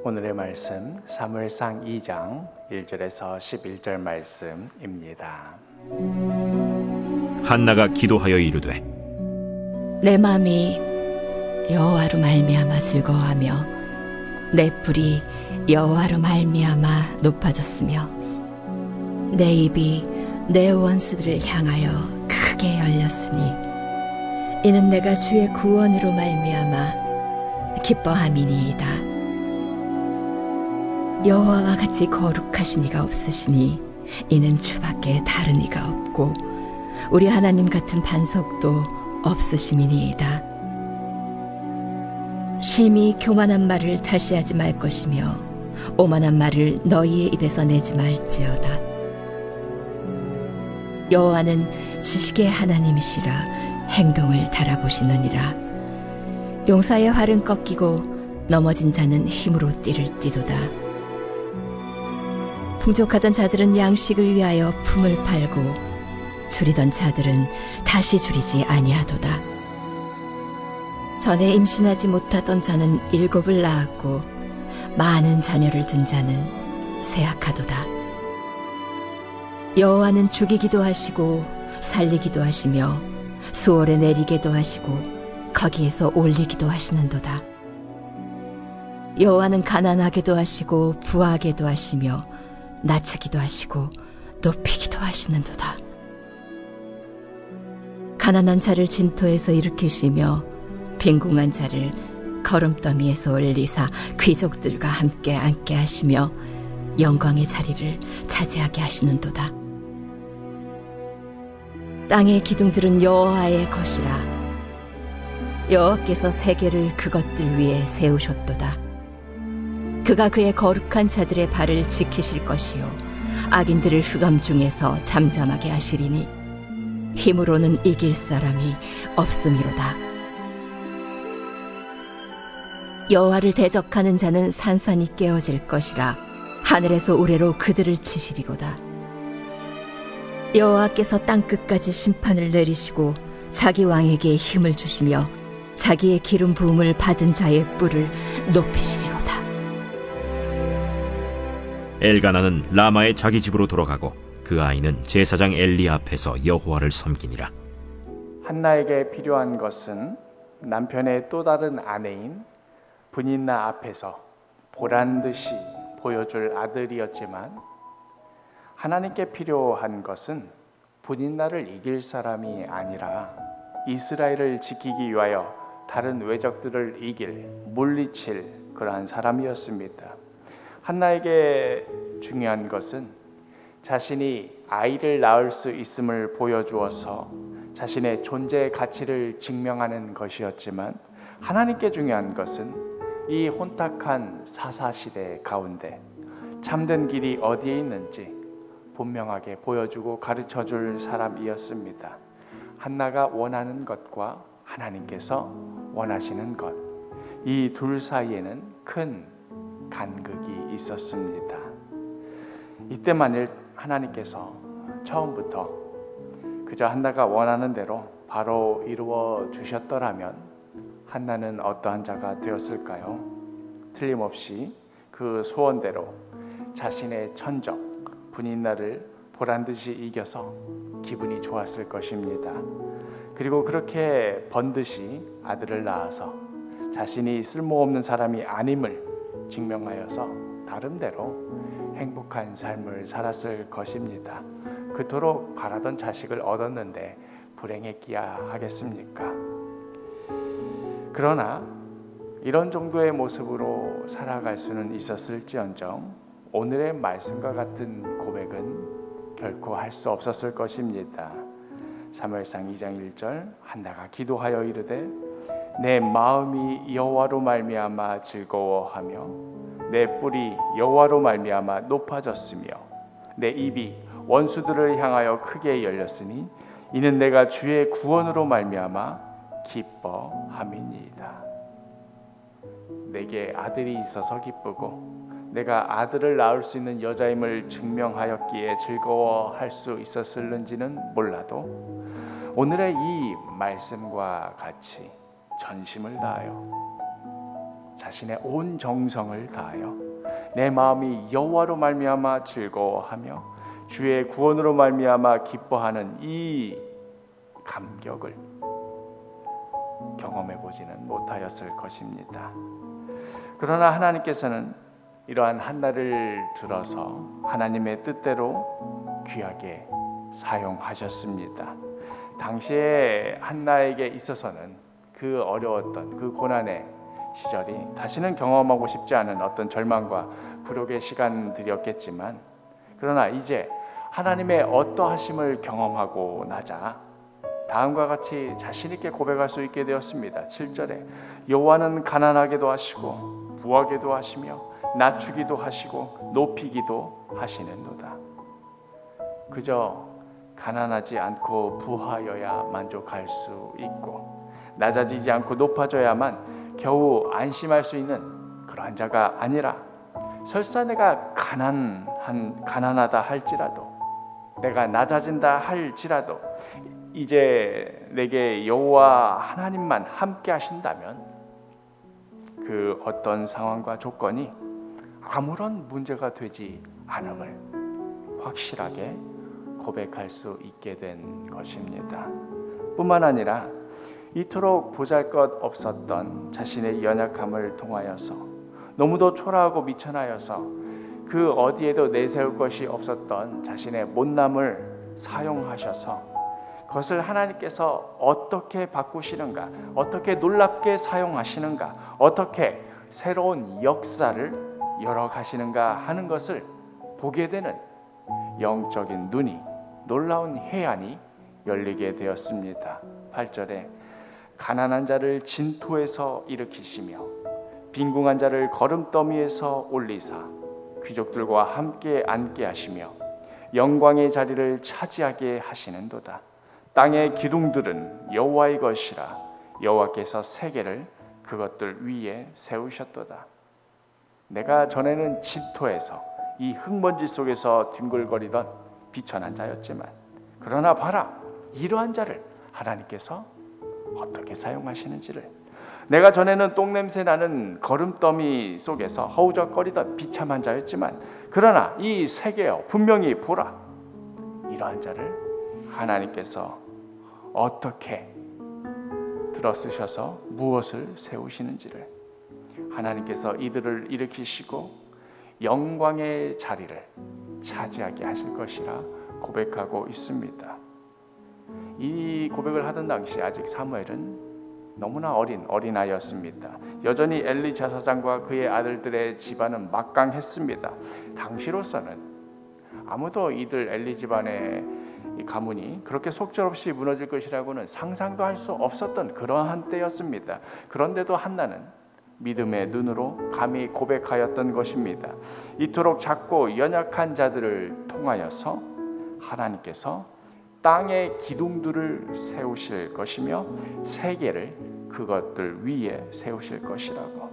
오늘의 말씀 사무엘상 2장 1절에서 11절 말씀입니다. 한나가 기도하여 이르되 내 마음이 여호와로 말미암아 즐거워하며 내 뿔이 여호와로 말미암아 높아졌으며 내 입이 내 원수들을 향하여 크게 열렸으니 이는 내가 주의 구원으로 말미암아 기뻐함이니이다. 여호와와 같이 거룩하신 이가 없으시니 이는 주밖에 다른 이가 없고 우리 하나님 같은 반석도 없으심이니이다. 심히 교만한 말을 다시 하지 말 것이며 오만한 말을 너희의 입에서 내지 말지어다. 여호와는 지식의 하나님이시라 행동을 달아보시느니라. 용사의 활은 꺾이고 넘어진 자는 힘으로 띠를 띠도다. 풍족하던 자들은 양식을 위하여 품을 팔고 줄이던 자들은 다시 줄이지 아니하도다. 전에 임신하지 못하던 자는 7을 낳았고 많은 자녀를 둔 자는 쇠약하도다. 여호와는 죽이기도 하시고 살리기도 하시며 수월에 내리게도 하시고 거기에서 올리기도 하시는도다. 여호와는 가난하게도 하시고 부하게도 하시며 낮추기도 하시고 높이기도 하시는도다. 가난한 자를 진토에서 일으키시며 빈궁한 자를 거름더미에서 올리사 귀족들과 함께 앉게 하시며 영광의 자리를 차지하게 하시는도다. 땅의 기둥들은 여호와의 것이라. 여호와께서 세계를 그것들 위에 세우셨도다. 그가 그의 거룩한 자들의 발을 지키실 것이요 악인들을 흑암 중에서 잠잠하게 하시리니 힘으로는 이길 사람이 없음이로다. 여호와를 대적하는 자는 산산이 깨어질 것이라. 하늘에서 우레로 그들을 치시리로다. 여호와께서 땅끝까지 심판을 내리시고 자기 왕에게 힘을 주시며 자기의 기름 부음을 받은 자의 뿔을 높이시리로다. 엘가나는 라마의 자기 집으로 돌아가고 그 아이는 제사장 엘리 앞에서 여호와를 섬기니라. 한나에게 필요한 것은 남편의 또 다른 아내인 브닌나 앞에서 보란듯이 보여줄 아들이었지만 하나님께 필요한 것은 브닌나를 이길 사람이 아니라 이스라엘을 지키기 위하여 다른 외적들을 이길, 물리칠 그러한 사람이었습니다. 한나에게 중요한 것은 자신이 아이를 낳을 수 있음을 보여주어서 자신의 존재의 가치를 증명하는 것이었지만 하나님께 중요한 것은 이 혼탁한 사사시대 가운데 참된 길이 어디에 있는지 분명하게 보여주고 가르쳐줄 사람이었습니다. 한나가 원하는 것과 하나님께서 원하시는 것, 이 둘 사이에는 큰 간극이 있었습니다. 이때 만일 하나님께서 처음부터 그저 한나가 원하는 대로 바로 이루어 주셨더라면 한나는 어떠한 자가 되었을까요? 틀림없이 그 소원대로 자신의 천적 브닌나를 보란듯이 이겨서 기분이 좋았을 것입니다. 그리고 그렇게 번듯이 아들을 낳아서 자신이 쓸모없는 사람이 아님을 증명하여서 나름대로 행복한 삶을 살았을 것입니다. 그토록 바라던 자식을 얻었는데 불행했기야 하겠습니까? 그러나 이런 정도의 모습으로 살아갈 수는 있었을지언정 오늘의 말씀과 같은 고백은 결코 할 수 없었을 것입니다. 사무엘상 2장 1절 한나가 기도하여 이르되 내 마음이 여호와로 말미암아 즐거워하며 내 뿔이 여호와로 말미암아 높아졌으며 내 입이 원수들을 향하여 크게 열렸으니 이는 내가 주의 구원으로 말미암아 기뻐함이니이다. 내게 아들이 있어서 기쁘고 내가 아들을 낳을 수 있는 여자임을 증명하였기에 즐거워할 수 있었을는지는 몰라도 오늘의 이 말씀과 같이 전심을 다하여 자신의 온 정성을 다하여 내 마음이 여호와로 말미암아 즐거워하며 주의 구원으로 말미암아 기뻐하는 이 감격을 경험해 보지는 못하였을 것입니다. 그러나 하나님께서는 이러한 한나를 들어서 하나님의 뜻대로 귀하게 사용하셨습니다. 당시에 한나에게 있어서는 그 어려웠던 그 고난의 시절이 다시는 경험하고 싶지 않은 어떤 절망과 굴욕의 시간들이었겠지만, 그러나 이제 하나님의 어떠하심을 경험하고 나자 다음과 같이 자신 있게 고백할 수 있게 되었습니다. 7절에 여호와는 가난하게도 하시고 부하게도 하시며 낮추기도 하시고 높이기도 하시는도다. 그저 가난하지 않고 부하여야 만족할 수 있고 낮아지지 않고 높아져야만 겨우 안심할 수 있는 그러한 자가 아니라, 설사 내가 가난하다 할지라도, 내가 낮아진다 할지라도 이제 내게 여호와 하나님만 함께 하신다면 그 어떤 상황과 조건이 아무런 문제가 되지 않음을 확실하게 고백할 수 있게 된 것입니다. 뿐만 아니라 이토록 보잘것없었던 자신의 연약함을 통하여서 너무도 초라하고 미천하여서 그 어디에도 내세울 것이 없었던 자신의 못남을 사용하셔서 그것을 하나님께서 어떻게 바꾸시는가, 어떻게 놀랍게 사용하시는가, 어떻게 새로운 역사를 열어가시는가 하는 것을 보게 되는 영적인 눈이, 놀라운 해안이 열리게 되었습니다. 8절에 가난한 자를 진토에서 일으키시며 빈궁한 자를 거름더미에서 올리사 귀족들과 함께 앉게 하시며 영광의 자리를 차지하게 하시는도다. 땅의 기둥들은 여호와의 것이라 여호와께서 세계를 그것들 위에 세우셨도다. 내가 전에는 진토에서 이 흙먼지 속에서 뒹굴거리던 비천한 자였지만, 그러나 봐라, 이러한 자를 하나님께서 어떻게 사용하시는지를. 내가 전에는 똥냄새 나는 거름더미 속에서 허우적거리던 비참한 자였지만, 그러나 이 세계여 분명히 보라, 이러한 자를 하나님께서 어떻게 들어쓰셔서 무엇을 세우시는지를, 하나님께서 이들을 일으키시고 영광의 자리를 차지하게 하실 것이라 고백하고 있습니다. 이 고백을 하던 당시 아직 사무엘은 너무나 어린아이였습니다. 여전히 엘리 제사장과 그의 아들들의 집안은 막강했습니다. 당시로서는 아무도 이들 엘리 집안의 이 가문이 그렇게 속절없이 무너질 것이라고는 상상도 할 수 없었던 그러한 때였습니다. 그런데도 한나는 믿음의 눈으로 감히 고백하였던 것입니다. 이토록 작고 연약한 자들을 통하여서 하나님께서 땅의 기둥들을 세우실 것이며 세계를 그것들 위에 세우실 것이라고.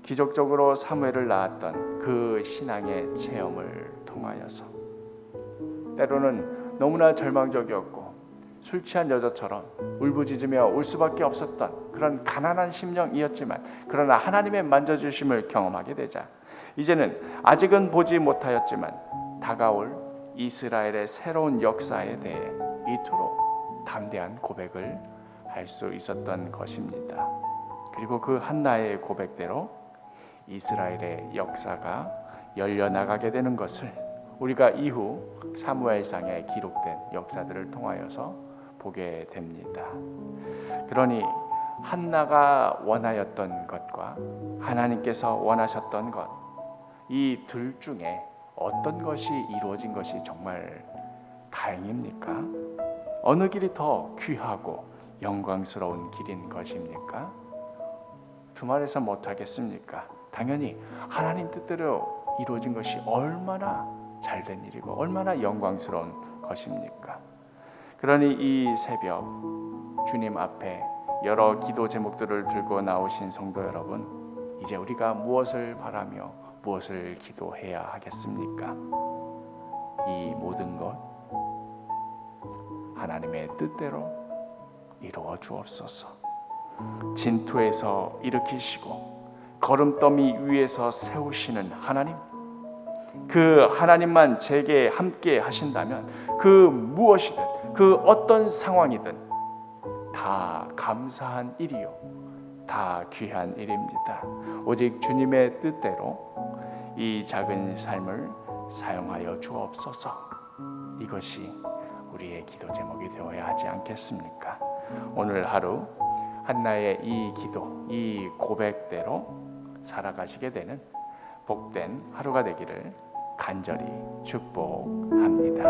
기적적으로 사무엘을 낳았던 그 신앙의 체험을 통하여서 때로는 너무나 절망적이었고 술 취한 여자처럼 울부짖으며 울 수밖에 없었던 그런 가난한 심령이었지만, 그러나 하나님의 만져주심을 경험하게 되자 이제는 아직은 보지 못하였지만 다가올 이스라엘의 새로운 역사에 대해 이토록 담대한 고백을 할 수 있었던 것입니다. 그리고 그 한나의 고백대로 이스라엘의 역사가 열려나가게 되는 것을 우리가 이후 사무엘상에 기록된 역사들을 통하여서 보게 됩니다. 그러니 한나가 원하였던 것과 하나님께서 원하셨던 것, 이 둘 중에 어떤 것이 이루어진 것이 정말 다행입니까? 어느 길이 더 귀하고 영광스러운 길인 것입니까? 두말해서 못하겠습니까? 당연히 하나님 뜻대로 이루어진 것이 얼마나 잘된 일이고 얼마나 영광스러운 것입니까? 그러니 이 새벽 주님 앞에 여러 기도 제목들을 들고 나오신 성도 여러분, 이제 우리가 무엇을 바라며 무엇을 기도해야 하겠습니까? 이 모든 것 하나님의 뜻대로 이루어 주옵소서. 진토에서 일으키시고 거름더미 위에서 세우시는 하나님, 그 하나님만 제게 함께 하신다면 그 무엇이든 그 어떤 상황이든 다 감사한 일이요, 다 귀한 일입니다. 오직 주님의 뜻대로 이 작은 삶을 사용하여 주옵소서. 이것이 우리의 기도 제목이 되어야 하지 않겠습니까? 오늘 하루 한나의 이 기도, 이 고백대로 살아가시게 되는 복된 하루가 되기를 간절히 축복합니다.